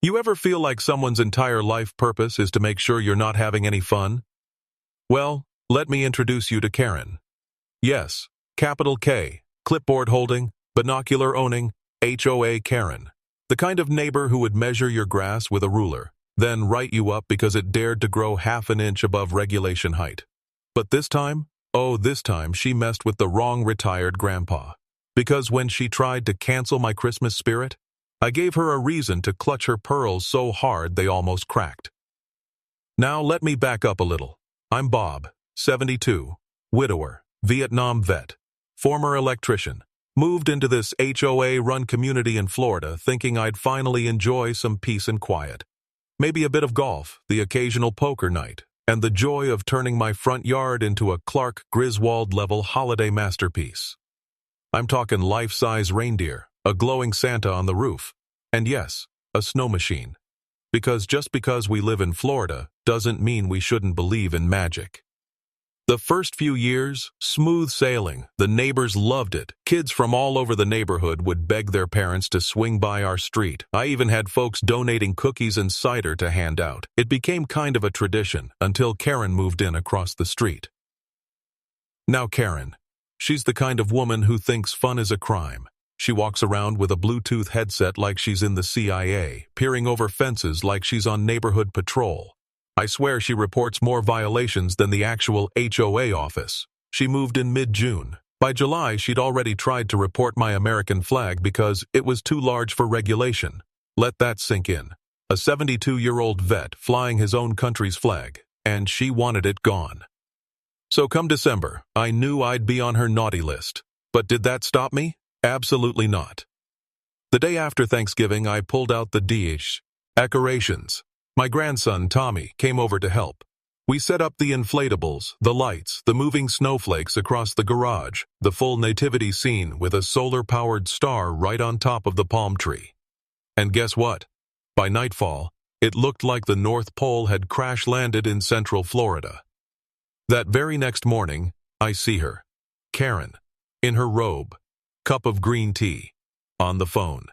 You ever feel like someone's entire life purpose is to make sure you're not having any fun? Well, let me introduce you to Karen. Yes, capital K, clipboard holding, binocular owning, HOA Karen. The kind of neighbor who would measure your grass with a ruler, then write you up because it dared to grow half an inch above regulation height. But this time, this time she messed with the wrong retired grandpa. Because when she tried to cancel my Christmas spirit, I gave her a reason to clutch her pearls so hard they almost cracked. Now let me back up a little. I'm Bob, 72, widower, Vietnam vet, former electrician. Moved into this HOA-run community in Florida thinking I'd finally enjoy some peace and quiet. Maybe a bit of golf, the occasional poker night, and the joy of turning my front yard into a Clark Griswold-level holiday masterpiece. I'm talking life-size reindeer, a glowing Santa on the roof, and yes, a snow machine. Because just because we live in Florida doesn't mean we shouldn't believe in magic. The first few years, smooth sailing. The neighbors loved it. Kids from all over the neighborhood would beg their parents to swing by our street. I even had folks donating cookies and cider to hand out. It became kind of a tradition until Karen moved in across the street. Now Karen, she's the kind of woman who thinks fun is a crime. She walks around with a Bluetooth headset like she's in the CIA, peering over fences like she's on neighborhood patrol. I swear she reports more violations than the actual HOA office. She moved in mid-June. By July, she'd already tried to report my American flag because it was too large for regulation. Let that sink in. A 72-year-old vet flying his own country's flag, and she wanted it gone. So come December, I knew I'd be on her naughty list. But did that stop me? Absolutely not. The day after Thanksgiving, I pulled out the decorations. My grandson, Tommy, came over to help. We set up the inflatables, the lights, the moving snowflakes across the garage, the full nativity scene with a solar-powered star right on top of the palm tree. And guess what? By nightfall, it looked like the North Pole had crash-landed in central Florida. That very next morning, I see her, Karen, in her robe, cup of green tea, on the phone,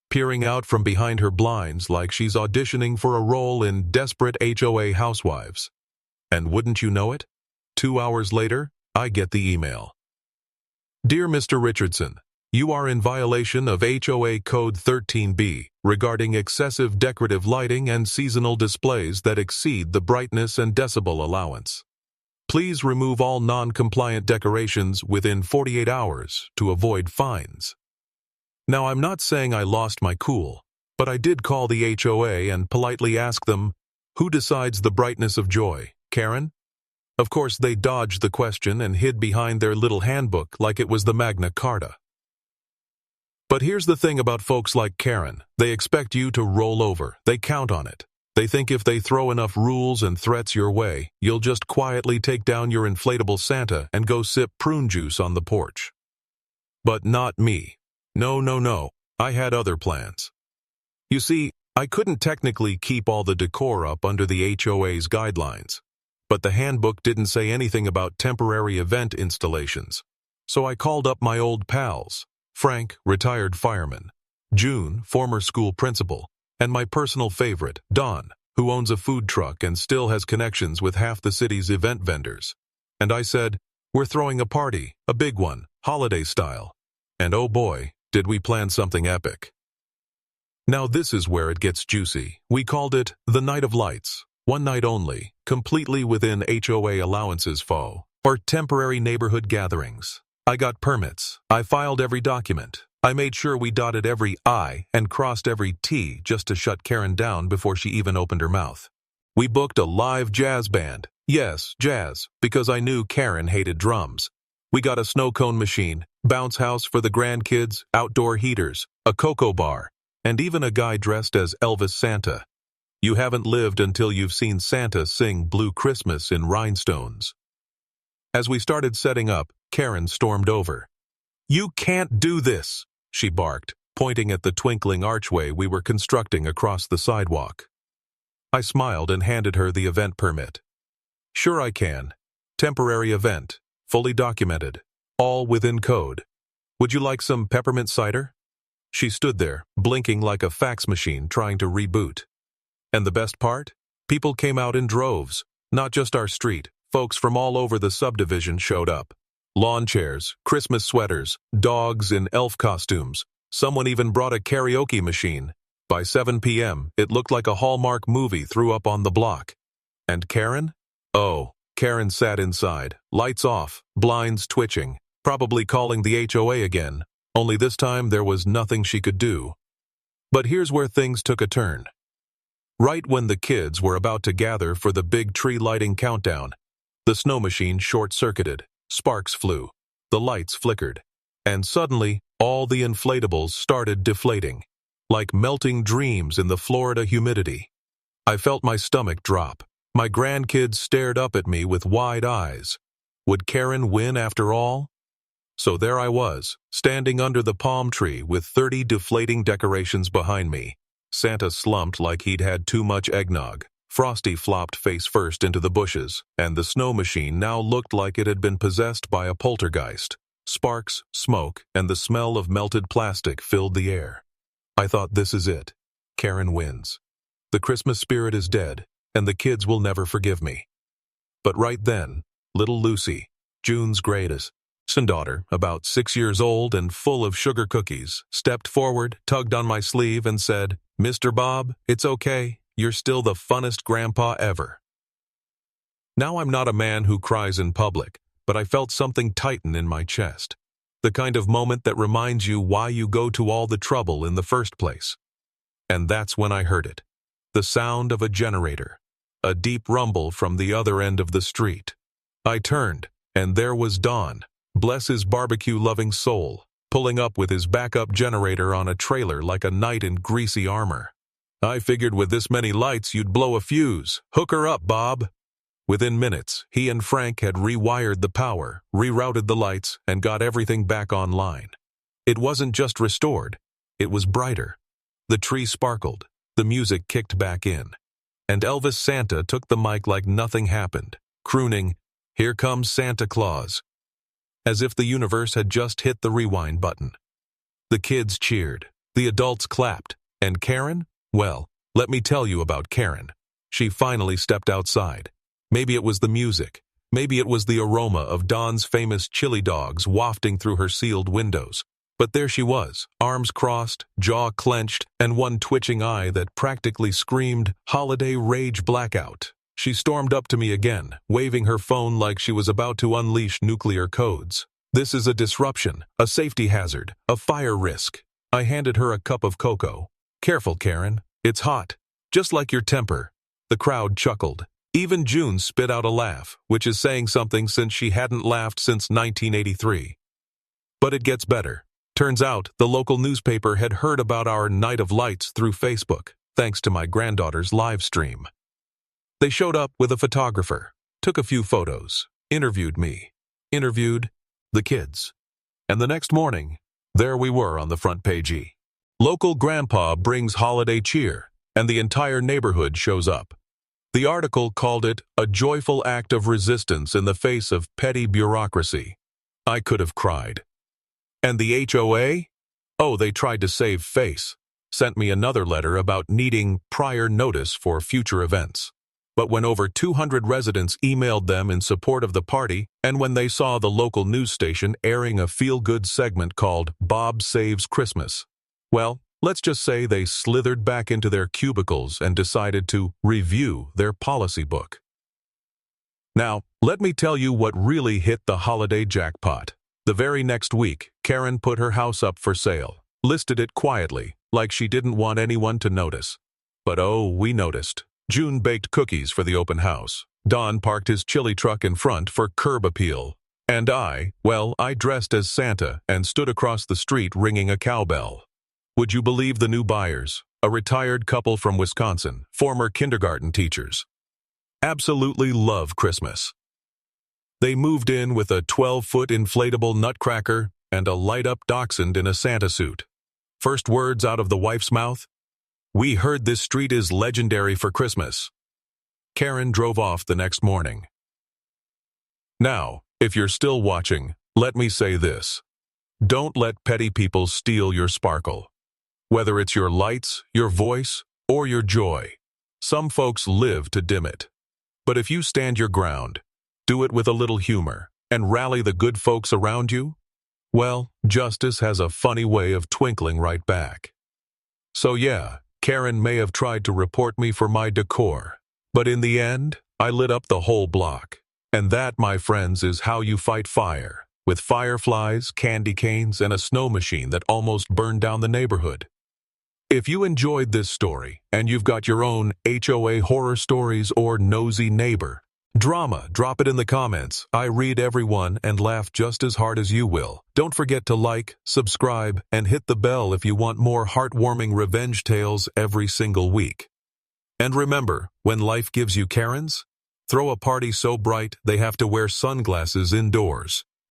peering out from behind her blinds like she's auditioning for a role in Desperate HOA Housewives. And wouldn't you know it? 2 hours later, I get the email. Dear Mr. Richardson, you are in violation of HOA Code 13B regarding excessive decorative lighting and seasonal displays that exceed the brightness and decibel allowance. Please remove all non-compliant decorations within 48 hours to avoid fines. Now, I'm not saying I lost my cool, but I did call the HOA and politely ask them, who decides the brightness of joy, Karen? Of course, they dodged the question and hid behind their little handbook like it was the Magna Carta. But here's the thing about folks like Karen. They expect you to roll over. They count on it. They think if they throw enough rules and threats your way, you'll just quietly take down your inflatable Santa and go sip prune juice on the porch. But not me. No. I had other plans. You see, I couldn't technically keep all the decor up under the HOA's guidelines, but the handbook didn't say anything about temporary event installations. So I called up my old pals, Frank, retired fireman, June, former school principal, and my personal favorite, Don, who owns a food truck and still has connections with half the city's event vendors. And I said, we're throwing a party, a big one, holiday style. And oh boy, did we plan something epic. Now this is where it gets juicy. We called it the Night of Lights, one night only, completely within HOA allowances for temporary neighborhood gatherings. I got permits. I filed every document. I made sure we dotted every I and crossed every T just to shut Karen down before she even opened her mouth. We booked a live jazz band. Yes, jazz, because I knew Karen hated drums. We got a snow cone machine, bounce house for the grandkids, outdoor heaters, a cocoa bar, and even a guy dressed as Elvis Santa. You haven't lived until you've seen Santa sing Blue Christmas in rhinestones. As we started setting up, Karen stormed over. You can't do this, she barked, pointing at the twinkling archway we were constructing across the sidewalk. I smiled and handed her the event permit. Sure I can. Temporary event, fully documented, all within code. Would you like some peppermint cider? She stood there, blinking like a fax machine trying to reboot. And the best part? People came out in droves. Not just our street, folks from all over the subdivision showed up. Lawn chairs, Christmas sweaters, dogs in elf costumes. Someone even brought a karaoke machine. By 7 p.m., it looked like a Hallmark movie threw up on the block. And Karen? Oh, Karen sat inside, lights off, blinds twitching, probably calling the HOA again, only this time there was nothing she could do. But here's where things took a turn. Right when the kids were about to gather for the big tree lighting countdown, the snow machine short-circuited, sparks flew, the lights flickered, and suddenly all the inflatables started deflating, like melting dreams in the Florida humidity. I felt my stomach drop. My grandkids stared up at me with wide eyes. Would Karen win after all? So there I was, standing under the palm tree with 30 deflating decorations behind me. Santa slumped like he'd had too much eggnog. Frosty flopped face first into the bushes, and the snow machine now looked like it had been possessed by a poltergeist. Sparks, smoke, and the smell of melted plastic filled the air. I thought, this is it. Karen wins. The Christmas spirit is dead, and the kids will never forgive me. But right then, little Lucy, June's greatest daughter, about 6 years old and full of sugar cookies, stepped forward, tugged on my sleeve, and said, "Mr. Bob, it's okay. You're still the funnest grandpa ever." Now I'm not a man who cries in public, but I felt something tighten in my chest. The kind of moment that reminds you why you go to all the trouble in the first place. And that's when I heard it. The sound of a generator. A deep rumble from the other end of the street. I turned, and there was Don, bless his barbecue-loving soul, pulling up with his backup generator on a trailer like a knight in greasy armor. "I figured with this many lights you'd blow a fuse. Hook her up, Bob." Within minutes, he and Frank had rewired the power, rerouted the lights, and got everything back online. It wasn't just restored, it was brighter. The tree sparkled, the music kicked back in, and Elvis Santa took the mic like nothing happened, crooning, "Here comes Santa Claus," as if the universe had just hit the rewind button. The kids cheered, the adults clapped, and Karen? Well, let me tell you about Karen. She finally stepped outside. Maybe it was the music. Maybe it was the aroma of Don's famous chili dogs wafting through her sealed windows. But there she was, arms crossed, jaw clenched, and one twitching eye that practically screamed, "Holiday Rage Blackout." She stormed up to me again, waving her phone like she was about to unleash nuclear codes. "This is a disruption, a safety hazard, a fire risk." I handed her a cup of cocoa. "Careful, Karen. It's hot. Just like your temper." The crowd chuckled. Even June spit out a laugh, which is saying something since she hadn't laughed since 1983. But it gets better. Turns out, the local newspaper had heard about our Night of Lights through Facebook, thanks to my granddaughter's live stream. They showed up with a photographer, took a few photos, interviewed me, interviewed the kids. And the next morning, there we were on the front page. Local grandpa brings holiday cheer, and the entire neighborhood shows up. The article called it a joyful act of resistance in the face of petty bureaucracy. I could have cried. And the HOA? Oh, they tried to save face. Sent me another letter about needing prior notice for future events. But when over 200 residents emailed them in support of the party, and when they saw the local news station airing a feel-good segment called Bob Saves Christmas, well, let's just say they slithered back into their cubicles and decided to review their policy book. Now, let me tell you what really hit the holiday jackpot. The very next week, Karen put her house up for sale, listed it quietly, like she didn't want anyone to notice. But oh, we noticed. June baked cookies for the open house. Don parked his chili truck in front for curb appeal. And I dressed as Santa and stood across the street ringing a cowbell. Would you believe the new buyers? A retired couple from Wisconsin, former kindergarten teachers. Absolutely love Christmas. They moved in with a 12-foot inflatable nutcracker and a light-up dachshund in a Santa suit. First words out of the wife's mouth, "We heard this street is legendary for Christmas." Karen drove off the next morning. Now, if you're still watching, let me say this. Don't let petty people steal your sparkle. Whether it's your lights, your voice, or your joy, some folks live to dim it. But if you stand your ground, do it with a little humor, and rally the good folks around you, well, justice has a funny way of twinkling right back. So yeah, Karen may have tried to report me for my decor, but in the end, I lit up the whole block. And that, my friends, is how you fight fire, with fireflies, candy canes, and a snow machine that almost burned down the neighborhood. If you enjoyed this story, and you've got your own HOA horror stories or nosy neighbor drama, drop it in the comments. I read everyone and laugh just as hard as you will. Don't forget to like, subscribe, and hit the bell if you want more heartwarming revenge tales every single week. And remember, when life gives you Karens, throw a party so bright they have to wear sunglasses indoors.